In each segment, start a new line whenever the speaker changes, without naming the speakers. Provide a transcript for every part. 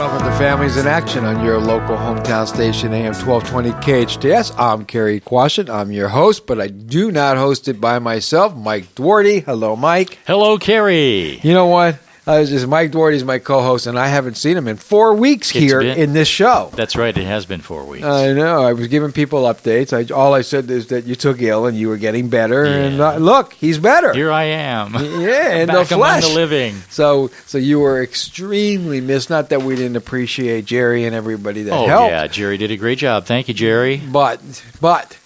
Welcome to Families in Action on your local hometown station, AM 1220 KHTS. I'm Cary Quashen. I'm your host, but I do not host it by myself. Mike Dwordy. Hello, Mike.
Hello, Cary.
You know what? Mike Dwordy is my co-host, and I haven't seen him in 4 weeks here in this show.
That's right. It has been 4 weeks.
I know. I was giving people updates. All I said is that you took ill and you were getting better. Yeah. And look, he's better.
Here I am.
Yeah, in
the
flesh.
Among the living.
So you were extremely missed. Not that we didn't appreciate Jerry and everybody that helped.
Oh, yeah. Jerry did a great job. Thank you, Jerry.
But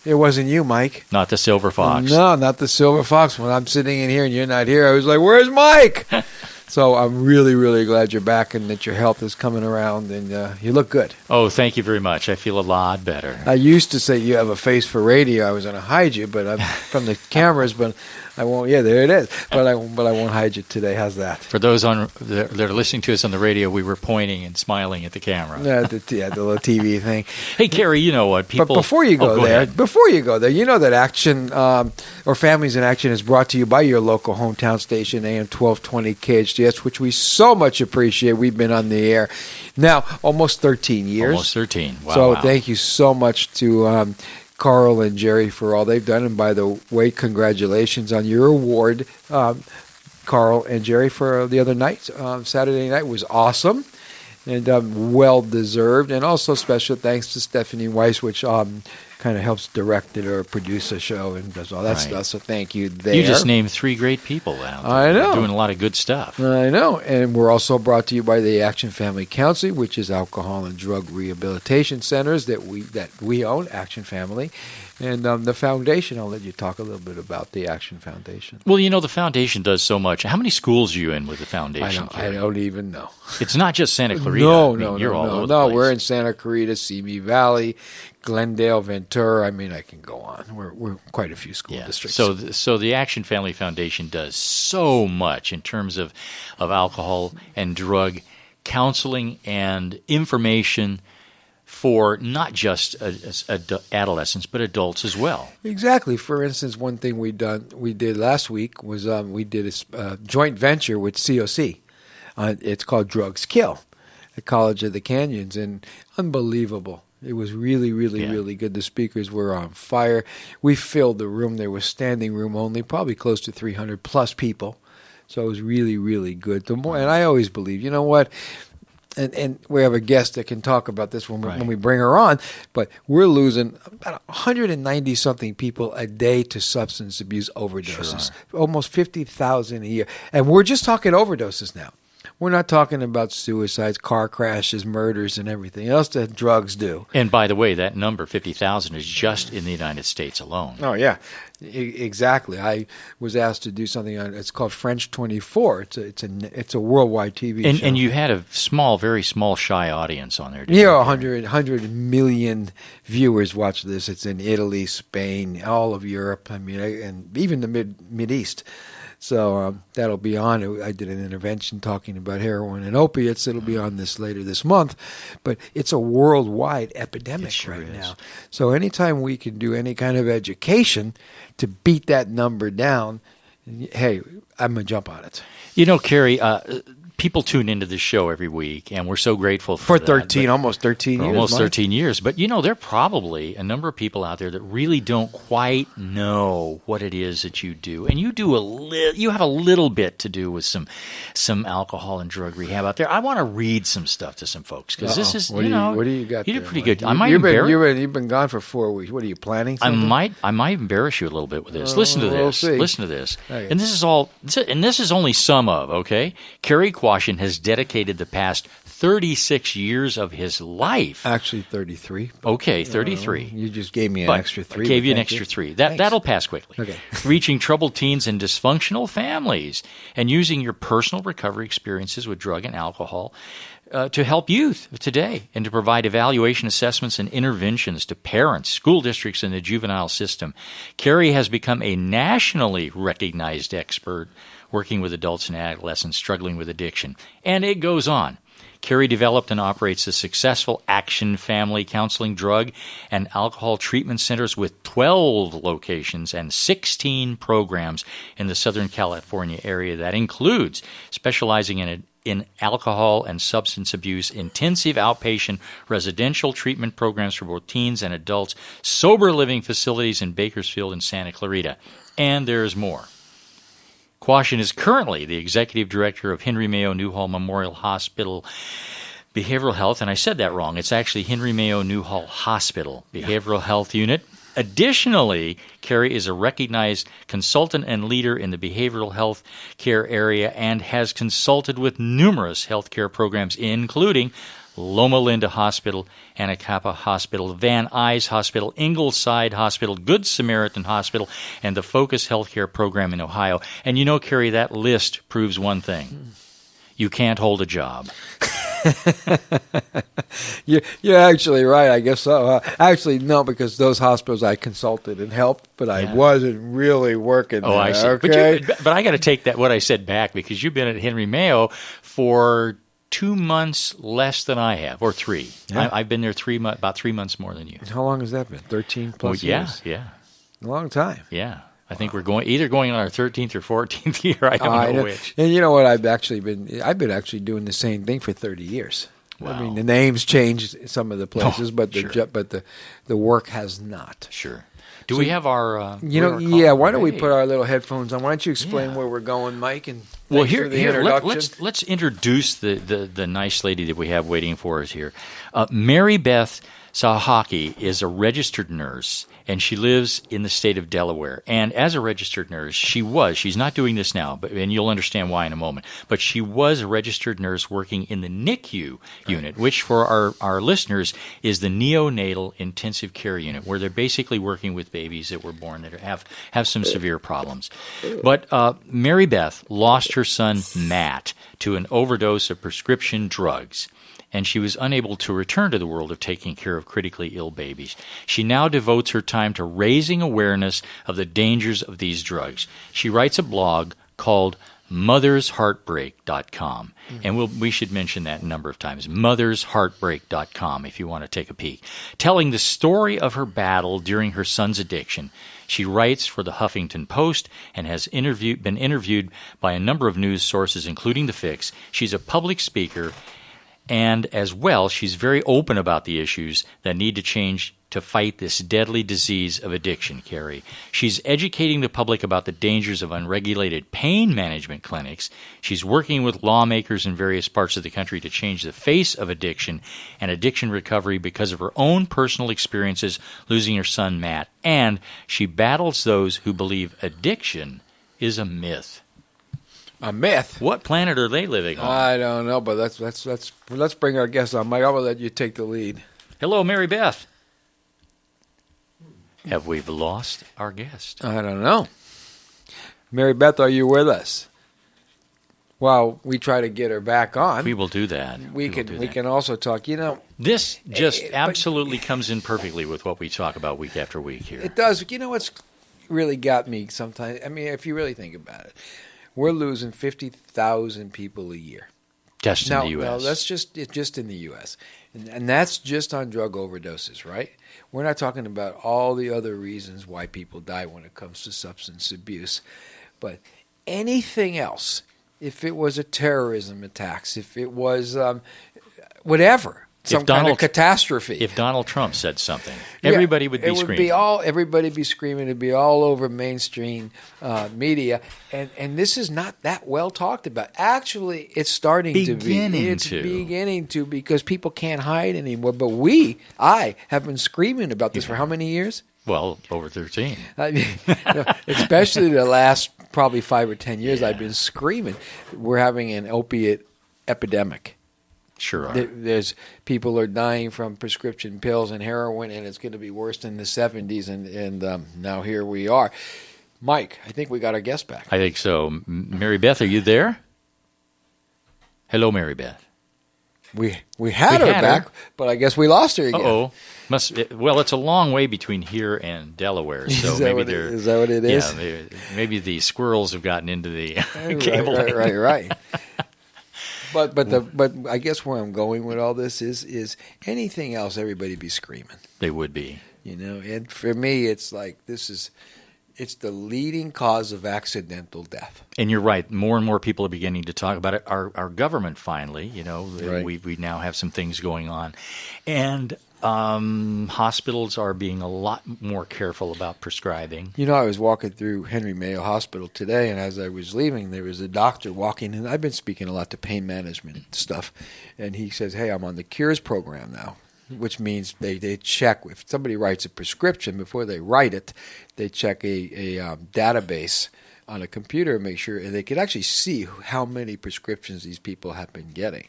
it wasn't you, Mike.
Not the Silver Fox.
No, not the Silver Fox. When I'm sitting in here and you're not here, I was like, where's Mike? So I'm really, really glad you're back and that your health is coming around and you look good.
Oh, thank you very much. I feel a lot better.
I used to say you have a face for radio. I was going to hide you, but I'm from the cameras, but I won't. Yeah, there it is. But I won't hide you today. How's that?
For those that are listening to us on the radio, we were pointing and smiling at the camera.
The little TV thing.
Hey, Cary, you know what?
But before you go there, you know that Action or Families in Action is brought to you by your local hometown station, AM 1220 KHTS, which we so much appreciate. We've been on the air now almost 13 years.
Almost 13. Wow.
So thank you so much to Carl and Jerry for all they've done. And by the way, congratulations on your award, Carl and Jerry, for the other night. Saturday night was awesome and well-deserved. And also special thanks to Stephanie Weiss, which kind of helps direct it or produce a show and does all that stuff. So thank you there.
You just named 3 great people out there.
I know.
They're doing a lot of good stuff.
I know. And we're also brought to you by the Action Family Counseling, which is alcohol and drug rehabilitation centers that we own, Action Family. And the foundation, I'll let you talk a little bit about the Action Foundation.
Well, you know, the foundation does so much. How many schools are you in with the foundation?
I don't even know.
It's not just Santa Clarita.
No,
you're all over the place.
We're in Santa Clarita, Simi Valley, Glendale, Ventura. I mean, I can go on. We're quite a few school districts.
So the Action Family Foundation does so much in terms of alcohol and drug counseling and information for not just adolescents, but adults as well.
Exactly. For instance, one thing we did last week was we did a joint venture with COC. It's called Drugs Kill at College of the Canyons, and unbelievable. It was really, really, really good. The speakers were on fire. We filled the room. There was standing room only, probably close to 300 plus people. So it was really, really good. And I always believe, you know what? And we have a guest that can talk about this when we bring her on, but we're losing about 190-something people a day to substance abuse overdoses, almost 50,000 a year. And we're just talking overdoses now. We're not talking about suicides, car crashes, murders, and everything else that drugs do.
And by the way, that number, 50,000, is just in the United States alone.
Oh, yeah. Exactly. I was asked to do something on it's called French 24. It's a worldwide TV show.
And you had a very small, shy audience on there.
100 million viewers watch this. It's in Italy, Spain, all of Europe. I mean, and even the Mid East. So that'll be on. I did an intervention talking about heroin and opiates. It'll be on later this month. But it's a worldwide epidemic now. So anytime we can do any kind of education to beat that number down, hey, I'm going to jump on it.
You know, Cary, people tune into this show every week, and we're so grateful for that.
Almost 13 years.
Almost 13 years. But, you know, there are probably a number of people out there that really don't quite know what it is that you do. And you have a little bit to do with some alcohol and drug rehab out there. I want to read some stuff to some folks, because this is,
what do you got
you
there,
did pretty
Mike?
good.
You've been gone for 4 weeks. What are you planning something?
I might embarrass you a little bit with this. Listen to this.
We'll see.
Listen to this.
Okay.
And this is only some of, okay? Cary Quashen has dedicated the past 36 years of his life.
Actually, 33.
Okay, 33.
You just gave me an extra 3.
I gave you an extra 3. That'll pass quickly.
Okay.
Reaching troubled teens and dysfunctional families, and using your personal recovery experiences with drug and alcohol to help youth today, and to provide evaluation assessments and interventions to parents, school districts, and the juvenile system. Cary has become a nationally recognized expert working with adults and adolescents struggling with addiction. And it goes on. Cary developed and operates the successful Action Family Counseling Drug and Alcohol Treatment Centers with 12 locations and 16 programs in the Southern California area. That includes specializing in in alcohol and substance abuse, intensive outpatient residential treatment programs for both teens and adults, sober living facilities in Bakersfield and Santa Clarita. And there's more. Quashen is currently the executive director of Henry Mayo Newhall Memorial Hospital Behavioral Health, and I said that wrong. It's actually Henry Mayo Newhall Hospital Behavioral Health Unit. Additionally, Cary is a recognized consultant and leader in the behavioral health care area and has consulted with numerous healthcare programs, including Loma Linda Hospital, Anacapa Hospital, Van Nuys Hospital, Ingleside Hospital, Good Samaritan Hospital, and the Focus Healthcare Program in Ohio. And you know, Cary, that list proves one thing. You can't hold a job.
You're actually right. I guess so. Actually, no, because those hospitals I consulted and helped, but I wasn't really working there.
Oh, I see.
Okay?
But I got to take what I said back, because you've been at Henry Mayo for 2 months less than I have, or 3.
Yeah.
I've been there about 3 months more than you.
How long has that been? 13 plus years?
Yeah.
A long time.
Yeah. I think we're either going on our 13th or 14th year. I don't know which.
And you know what? I've been actually doing the same thing for 30 years.
Wow.
I mean, the names changed some of the places, but the work has not.
Sure. Do we have our?
Why don't we put our little headphones on? Why don't you explain where we're going, Mike? And
let's introduce the nice lady that we have waiting for us here. MaryBeth Cichocki is a registered nurse, and she lives in the state of Delaware. And as a registered nurse, she's not doing this now, and you'll understand why in a moment, but she was a registered nurse working in the NICU unit, which for our listeners is the neonatal intensive care unit, where they're basically working with babies that were born that have some severe problems. But MaryBeth lost her son, Matt, to an overdose of prescription drugs, and she was unable to return to the world of taking care of critically ill babies. She now devotes her time to raising awareness of the dangers of these drugs. She writes a blog called mothersheartbreak.com, and we should mention that a number of times, mothersheartbreak.com, if you want to take a peek, telling the story of her battle during her son's addiction. She writes for the Huffington Post and has been interviewed by a number of news sources, including The Fix. She's a public speaker, and as well, she's very open about the issues that need to change to fight this deadly disease of addiction, Cary. She's educating the public about the dangers of unregulated pain management clinics. She's working with lawmakers in various parts of the country to change the face of addiction and addiction recovery because of her own personal experiences losing her son, Matt. And she battles those who believe addiction is a myth.
A myth?
What planet are they living on?
I don't know, but let's bring our guest on. Mike, I'm going to let you take the lead.
Hello, MaryBeth. Have we lost our guest?
I don't know. MaryBeth, are you with us? Well, we try to get her back on.
We will do that.
We can also talk.
This just absolutely comes in perfectly with what we talk about week after week here.
It does. You know what's really got me sometimes? I mean, if you really think about it, we're losing 50,000 people a year.
Just in the U.S.
Now, that's just in the U.S. And that's just on drug overdoses, right? We're not talking about all the other reasons why people die when it comes to substance abuse. But anything else, if it was a terrorism attacks, if it was whatever, some kind of catastrophe.
If Donald Trump said something, everybody would be screaming.
Everybody would be screaming. It'd be all over mainstream media. And this is not that well talked about. Actually, it's starting to be. It's beginning to, because people can't hide anymore. But I have been screaming about this for how many years?
Well, over 13.
I mean, especially the last probably 5 or 10 years, I've been screaming. We're having an opiate epidemic.
Sure are.
There's people are dying from prescription pills and heroin, and it's going to be worse than the 70s, and now here we are. Mike, I think we got our guest back.
I think so. MaryBeth, are you there? Hello, MaryBeth.
We had her back, but I guess we lost her again.
Uh-oh. Well, it's a long way between here and Delaware, so
is that what it is?
Yeah, maybe the squirrels have gotten into the cable.
Right. But I guess where I'm going with all this is anything else, everybody be screaming.
They would be.
And for me, it's like this is It's the leading cause of accidental death.
And you're right. More and more people are beginning to talk about it. Our government finally,
Right.
we now have some things going on. And hospitals are being a lot more careful about prescribing.
I was walking through Henry Mayo Hospital today, and as I was leaving, there was a doctor walking, and I've been speaking a lot to pain management stuff, and he says, hey, I'm on the Cures program now, which means they check. If somebody writes a prescription, before they write it, they check a database on a computer and make sure, and they could actually see how many prescriptions these people have been getting.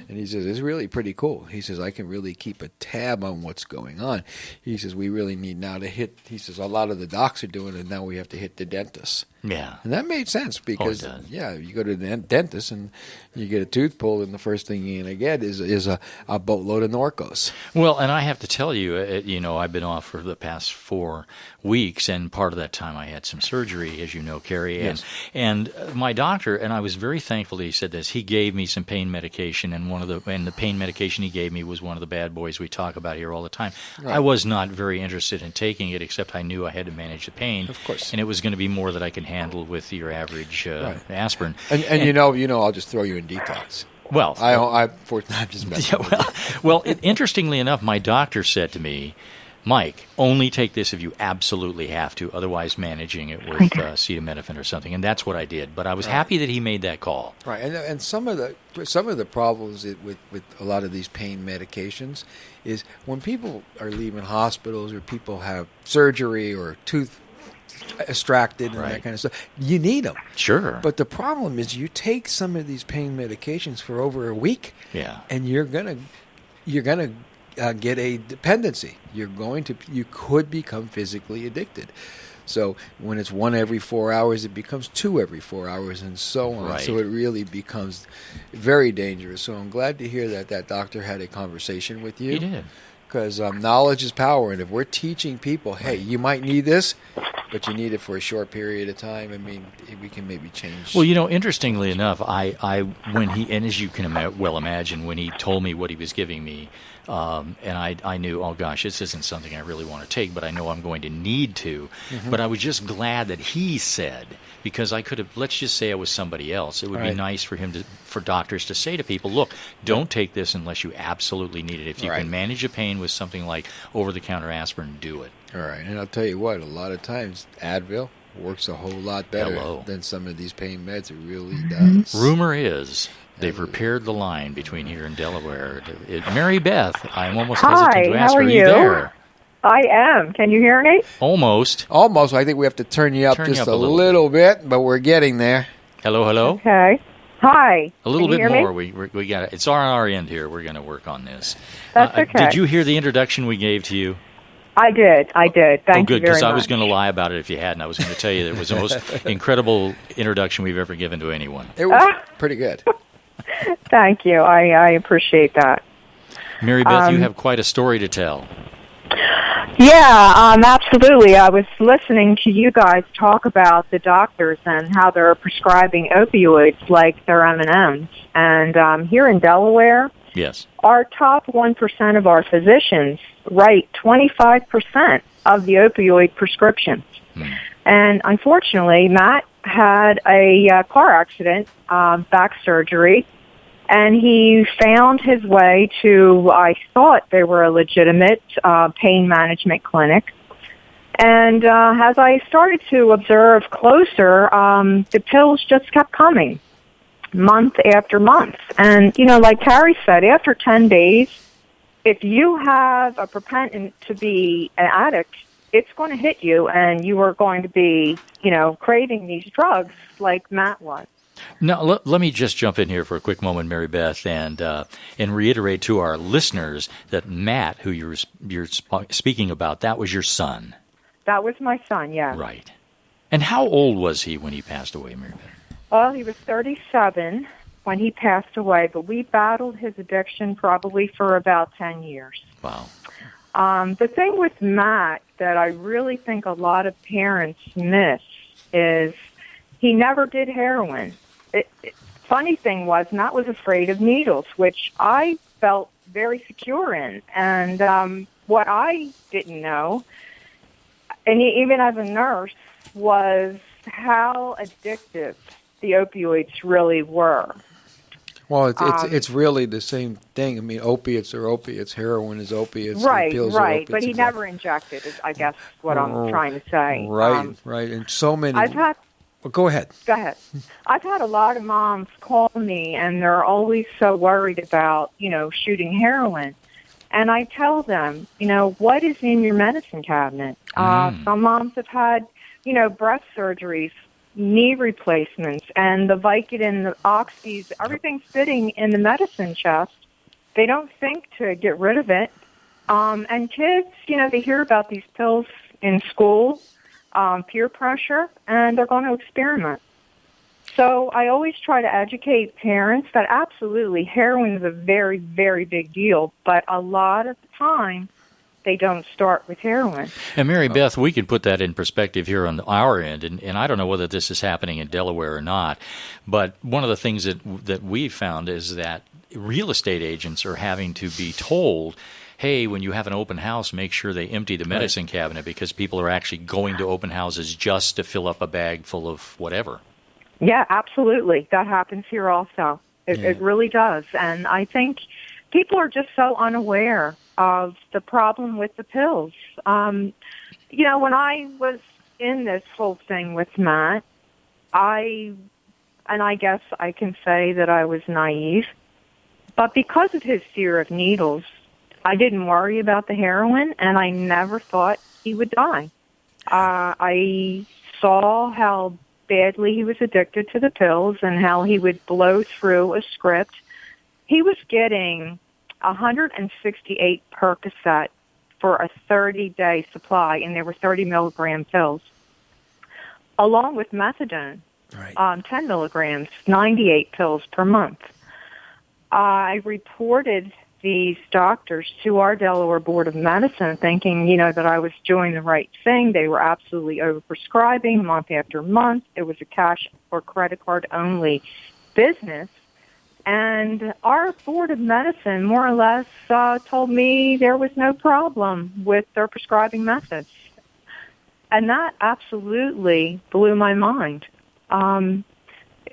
And he says, it's really pretty cool. He says, I can really keep a tab on what's going on. He says, we really need now to hit, he says, a lot of the docs are doing it, now we have to hit the dentist.
Yeah.
And that made sense because,
it does.
you go to the dentist and you get a tooth pulled, and the first thing you're going to get is a boatload of Norcos.
Well, and I have to tell you, I've been off for the past 4 weeks, and part of that time I had some surgery, as you know, Cary.
Yes.
And my doctor, and I was very thankful that he said this, he gave me some pain medication, and the pain medication he gave me was one of the bad boys we talk about here all the time.
Right.
I was not very interested in taking it, except I knew I had to manage the pain.
Of course.
And it was going to be more that I could handle with your average aspirin.
And I'll just throw you in detox.
Well,
I'm just messing with you.
Interestingly enough, my doctor said to me, Mike, only take this if you absolutely have to, otherwise managing it with acetaminophen or something. And that's what I did. But I was happy that he made that call.
Right, and some of the problems with a lot of these pain medications is when people are leaving hospitals or people have surgery or tooth extracted and that kind of stuff, you need them.
Sure.
But the problem is you take some of these pain medications for over a week, and you're gonna get a dependency. You could become physically addicted. So when it's 1 every 4 hours, it becomes 2 every 4 hours, and so on.
Right.
So it really becomes very dangerous. So I'm glad to hear that doctor had a conversation with you.
He did.
Because knowledge is power, and if we're teaching people, hey, you might need this, but you need it for a short period of time, I mean, we can maybe change.
Well, interestingly enough, when he, and as you can well imagine, when he told me what he was giving me, and I knew, oh gosh, this isn't something I really want to take, but I know I'm going to need to. Mm-hmm. But I was just glad that he said, because I could have, let's just say I was somebody else. It would be nice for doctors to say to people, look, don't take this unless you absolutely need it. If you can manage a pain with something like over-the-counter aspirin, do it.
All right, and I'll tell you what, a lot of times Advil works a whole lot better than some of these pain meds. It really does.
Rumor is they've repaired the line between here and Delaware. MaryBeth, I'm almost hesitant to ask,
are you
there?
I am. Can you hear me?
Almost.
I think we have to turn you up just a little bit, but we're getting there.
Hello.
Okay. Hi.
A little
bit
more. We got it. It's on our end here. We're going to work on this.
That's okay.
Did you hear the introduction we gave to you?
I did. Thank you very much.
Oh, good, because I was going to lie about it if you hadn't. I was going to tell you that it was the most incredible introduction we've ever given to anyone.
It was pretty good.
Thank you. I appreciate that.
MaryBeth, you have quite a story to tell.
Yeah, absolutely. I was listening to you guys talk about the doctors and how they're prescribing opioids like they're M&Ms. And here in Delaware,
yes,
our top 1% of our physicians write 25% of the opioid prescriptions. And unfortunately, Matt had a car accident, back surgery, and he found his way to, I thought they were a legitimate pain management clinic. And as I started to observe closer, the pills just kept coming month after month. And, like Cary said, after 10 days, if you have a propensity to be an addict, it's going to hit you, and you are going to be, craving these drugs like Matt was.
Now, let me just jump in here for a quick moment, MaryBeth, and reiterate to our listeners that Matt, who you're speaking about, that was your son.
That was my son, yeah.
Right. And how old was he when he passed away, MaryBeth?
Well, he was 37 when he passed away, but we battled his addiction probably for about 10 years.
Wow.
The thing with Matt that I really think a lot of parents miss is he never did heroin. Funny thing was, Matt was afraid of needles, which I felt very secure in. And what I didn't know and even as a nurse, was how addictive the opioids really were.
Well, it's really the same thing. I mean, opiates are opiates, heroin is opiates,
right,
pills are opiates.
But he never injected, is I guess what I'm trying to say.
Right, and so many.
Well,
go ahead.
Go ahead. I've had a lot of moms call me, and they're always so worried about, shooting heroin. And I tell them, what is in your medicine cabinet? Some moms have had, breast surgeries, knee replacements, and the Vicodin, the Oxys, everything's sitting in the medicine chest. They don't think to get rid of it. And kids, they hear about these pills in school, peer pressure, and they're going to experiment. So I always try to educate parents that absolutely heroin is a very, very big deal, but a lot of the time they don't start with heroin.
And MaryBeth, we could put that in perspective here on our end, and I don't know whether this is happening in Delaware or not, but one of the things that we've found is that real estate agents are having to be told, hey, when you have an open house, make sure they empty the medicine cabinet, because people are actually going to open houses just to fill up a bag full of whatever.
Yeah, absolutely. That happens here also. It really does. And I think people are just so unaware of the problem with the pills. When I was in this whole thing with Matt, I guess I can say that I was naive, but because of his fear of needles, I didn't worry about the heroin, and I never thought he would die. I saw how badly he was addicted to the pills and how he would blow through a script. He was getting 168 Percocet for a 30-day supply, and they were 30-milligram pills, along with methadone, 10 milligrams, 98 pills per month. I reported these doctors to our Delaware Board of Medicine thinking, that I was doing the right thing. They were absolutely overprescribing month after month. It was a cash or credit card only business. And our Board of Medicine more or less told me there was no problem with their prescribing methods. And that absolutely blew my mind.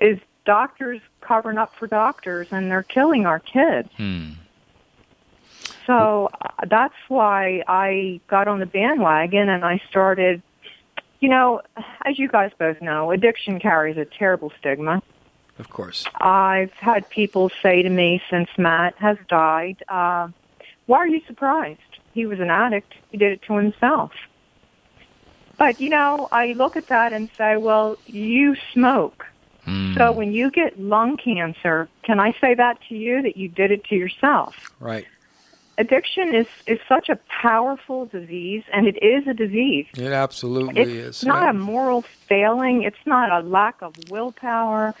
Is doctors covering up for doctors, and they're killing our kids. So that's why I got on the bandwagon, and I started, as you guys both know, addiction carries a terrible stigma.
Of course.
I've had people say to me since Matt has died, why are you surprised? He was an addict. He did it to himself. But, I look at that and say, well, you smoke. So when you get lung cancer, can I say that to you, that you did it to yourself?
Right.
Addiction is such a powerful disease, and it is a disease.
It absolutely is.
It's not a moral failing. It's not a lack of willpower.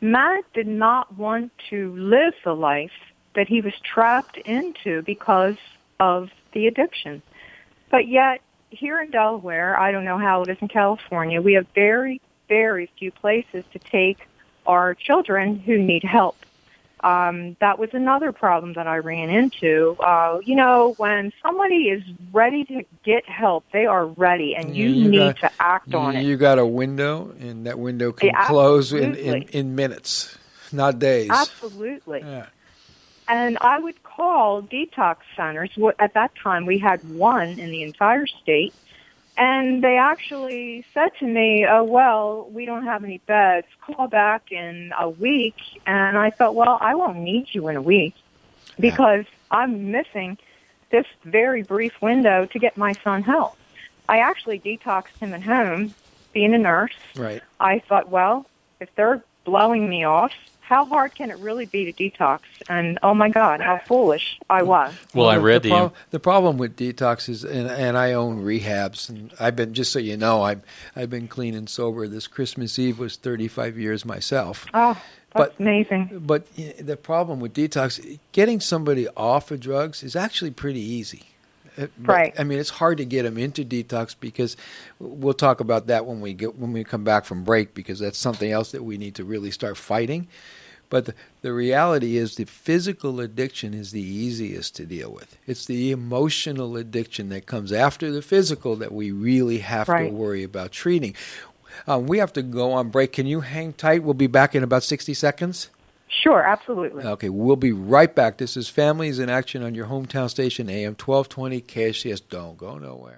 Matt did not want to live the life that he was trapped into because of the addiction. But yet, here in Delaware, I don't know how it is in California, we have very, very few places to take our children who need help. That was another problem that I ran into. When somebody is ready to get help, they are ready, and you need to act on it.
You got a window, and that window can close in minutes, not days.
Absolutely.
Yeah.
And I would call detox centers. At that time, we had one in the entire state. And they actually said to me, oh, well, we don't have any beds. Call back in a week. And I thought, well, I won't need you in a week because I'm missing this very brief window to get my son help. I actually detoxed him at home, being a nurse.
Right.
I thought, well, if they're blowing me off, how hard can it really be to detox? And, oh, my God, how foolish I was.
Well, I read
the problem with detox is, and I own rehabs, and I've been, just so you know, I've been clean and sober. This Christmas Eve was 35 years myself.
Oh, that's amazing.
But the problem with detox, getting somebody off of drugs is actually pretty easy.
Right.
I mean, it's hard to get them into detox because we'll talk about that when we come back from break, because that's something else that we need to really start fighting. But the reality is the physical addiction is the easiest to deal with. It's the emotional addiction that comes after the physical that we really have to worry about treating. We have to go on break. Can you hang tight? We'll be back in about 60 seconds.
Sure, absolutely.
Okay, we'll be right back. This is Families in Action on your hometown station, AM 1220 KHTS. Don't go nowhere.